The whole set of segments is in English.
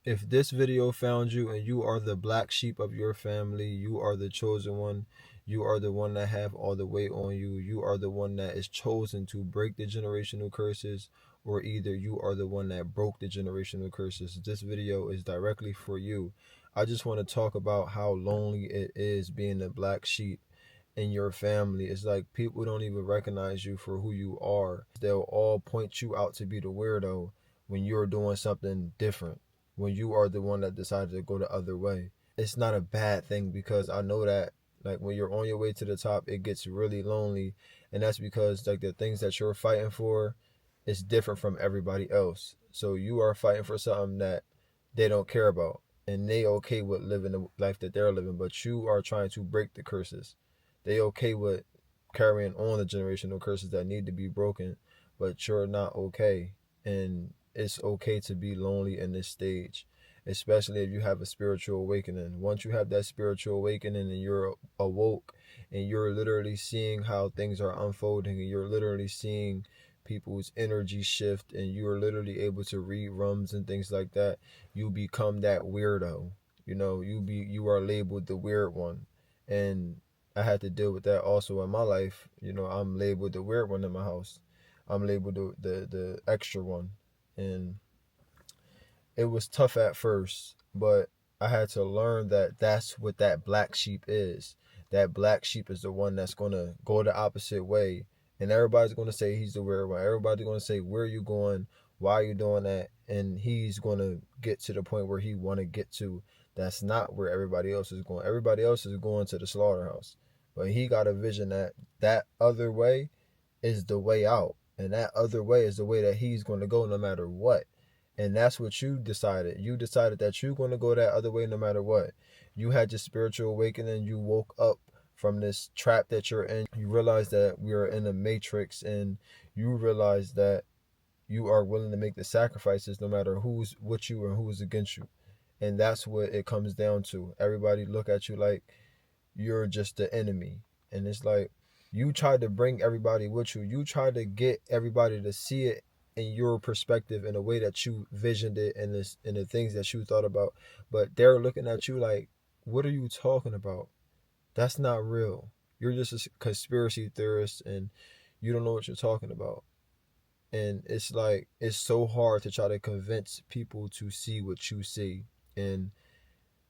If this video found you and you are the black sheep of your family, you are the chosen one, you are the one that have all the weight on you, you are the one that is chosen to break the generational curses, or either you are the one that broke the generational curses, this video is directly for you. I just want to talk about how lonely it is being the black sheep in your family. It's like people don't even recognize you for who you are. They'll all point you out to be the weirdo when you're doing something different, when you are the one that decided to go the other way. It's not a bad thing, because I know that like when you're on your way to the top, it gets really lonely, and that's because like the things that you're fighting for is different from everybody else. So you are fighting for something that they don't care about, and they okay with living the life that they're living, but you are trying to break the curses. They okay with carrying on the generational curses that need to be broken, but you're not okay. And it's okay to be lonely in this stage, especially if you have a spiritual awakening. Once you have that spiritual awakening and you're awoke and you're literally seeing how things are unfolding, and you're literally seeing people's energy shift, and you're literally able to read rums and things like that, you become that weirdo. You are labeled the weird one. And I had to deal with that also in my life. I'm labeled the weird one in my house. I'm labeled the extra one. And it was tough at first, but I had to learn that that's what that black sheep is. That black sheep is the one that's going to go the opposite way. And everybody's going to say he's the weird one. Everybody's going to say, where are you going? Why are you doing that? And he's going to get to the point where he want to get to. That's not where everybody else is going. Everybody else is going to the slaughterhouse. But he got a vision that that other way is the way out. And that other way is the way that he's going to go no matter what. And that's what you decided. You decided that you're going to go that other way no matter what. You had your spiritual awakening. You woke up from this trap that you're in. You realize that we are in a matrix, and you realize that you are willing to make the sacrifices no matter who's with you and who's against you. And that's what it comes down to. Everybody look at you like you're just the enemy. And it's like you tried to bring everybody with you. You tried to get everybody to see it in your perspective, in a way that you visioned it, and this in the things that you thought about. But they're looking at you like, what are you talking about? That's not real. You're just a conspiracy theorist, and you don't know what you're talking about. And it's like it's so hard to try to convince people to see what you see. And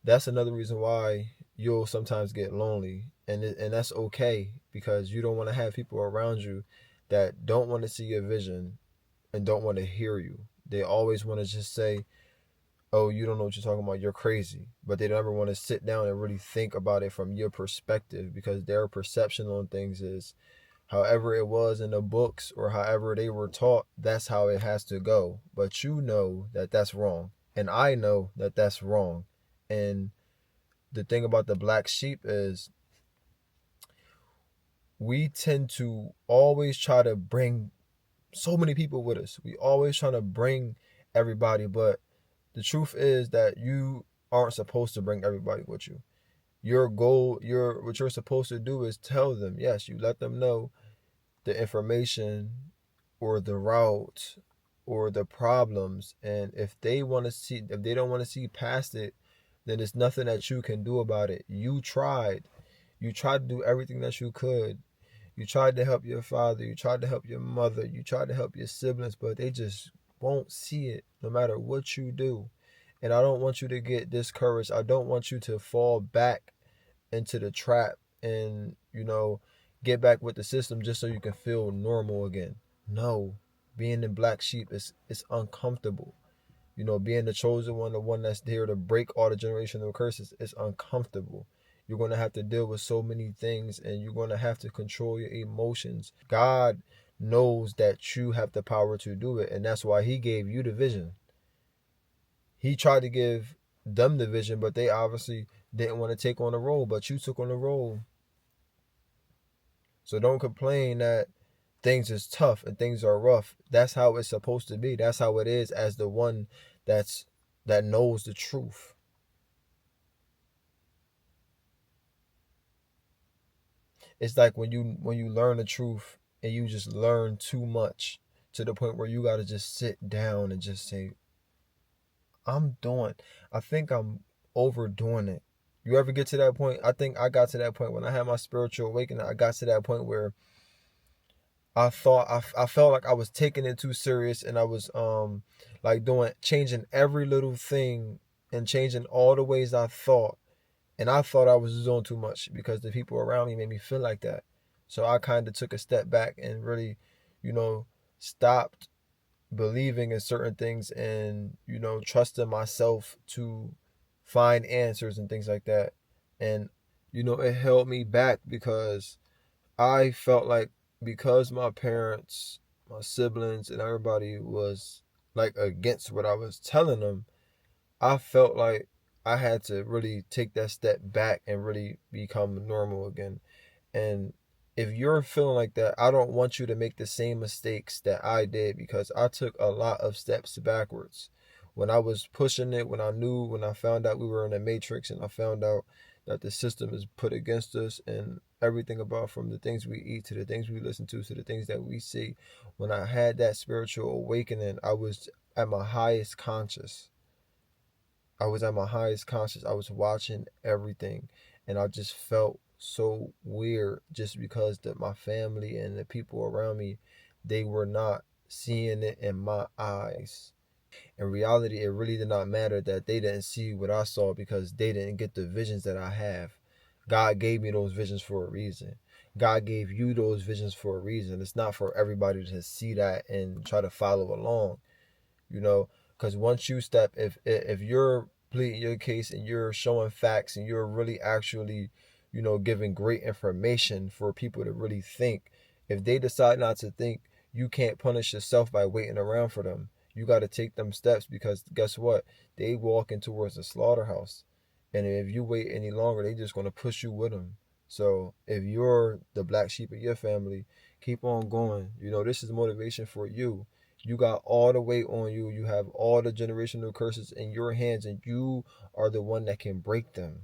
that's another reason why you'll sometimes get lonely, and that's okay, because you don't want to have people around you that don't want to see your vision and don't want to hear you. They always want to just say, oh, you don't know what you're talking about, you're crazy. But they never want to sit down and really think about it from your perspective, because their perception on things is however it was in the books or however they were taught, that's how it has to go. But you know that that's wrong, and I know that that's wrong. And the thing about the black sheep is we tend to always try to bring so many people with us. We always trying to bring everybody, but the truth is that you aren't supposed to bring everybody with you. Your goal, what you're supposed to do is tell them. Yes, you let them know the information or the route or the problems, and if they don't want to see past it, then there's nothing that you can do about it. You tried to do everything that you could. You tried to help your father, you tried to help your mother, you tried to help your siblings, but they just won't see it no matter what you do. And I don't want you to get discouraged. I don't want you to fall back into the trap and, get back with the system just so you can feel normal again. No, being the black sheep is uncomfortable. Being the chosen one, the one that's there to break all the generational curses, is uncomfortable. You're going to have to deal with so many things, and you're going to have to control your emotions. God knows that you have the power to do it, and that's why he gave you the vision. He tried to give them the vision, but they obviously didn't want to take on the role, but you took on the role. So don't complain that things is tough and things are rough. That's how it's supposed to be. That's how it is as the one that knows the truth. It's like when you learn the truth and you just learn too much to the point where you got to just sit down and just say, I'm doing, I think I'm overdoing it. You ever get to that point? I think I got to that point when I had my spiritual awakening. I got to that point where I felt like I was taking it too serious, and I was like doing changing every little thing and changing all the ways I thought, and I thought I was doing too much because the people around me made me feel like that. So I kind of took a step back and really, you know, stopped believing in certain things, and trusting myself to find answers and things like that. And it held me back because I felt like, because my parents, my siblings, and everybody was like against what I was telling them, I felt like I had to really take that step back and really become normal again. And if you're feeling like that, I don't want you to make the same mistakes that I did, because I took a lot of steps backwards. When I was pushing it, when I found out we were in a matrix, and I found out that the system is put against us, and everything about, from the things we eat to the things we listen to the things that we see. When I had that spiritual awakening, I was at my highest conscious. I was at my highest conscious. I was watching everything, and I just felt so weird, just because my family and the people around me, they were not seeing it in my eyes. In reality, it really did not matter that they didn't see what I saw, because they didn't get the visions that I have. God gave me those visions for a reason. God gave you those visions for a reason. It's not for everybody to see that and try to follow along, you know because once you step, if you're pleading your case and you're showing facts and you're really actually giving great information for people to really think, if they decide not to think, you can't punish yourself by waiting around for them. You got to take them steps, because guess what, they walking towards the slaughterhouse, and if you wait any longer, they just going to push you with them. So if you're the black sheep of your family, keep on going. This is motivation for you. You got all the weight on you. You have all the generational curses in your hands, and you are the one that can break them.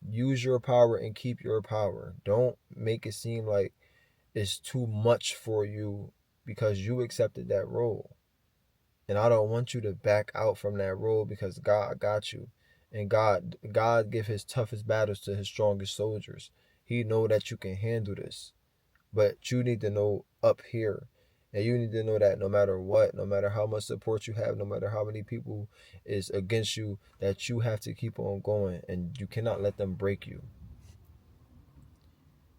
Use your power and keep your power. Don't make it seem like it's too much for you, because you accepted that role. And I don't want you to back out from that role, because God got you. And God give his toughest battles to his strongest soldiers. He know that you can handle this. But you need to know up here. And you need to know that no matter what, no matter how much support you have, no matter how many people is against you, that you have to keep on going, and you cannot let them break you.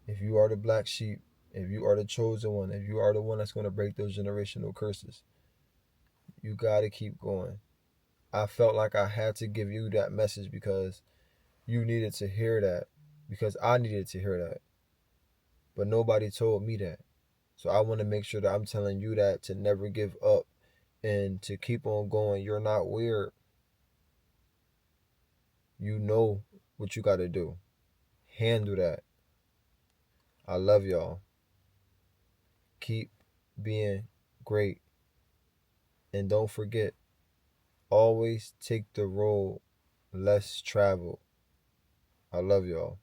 If you are the black sheep, if you are the chosen one, if you are the one that's going to break those generational curses, you got to keep going. I felt like I had to give you that message, because you needed to hear that, because I needed to hear that. But nobody told me that. So I want to make sure that I'm telling you that, to never give up and to keep on going. You're not weird. You know what you got to do. Handle that. I love y'all. Keep being great. And don't forget, always take the road less traveled. I love y'all.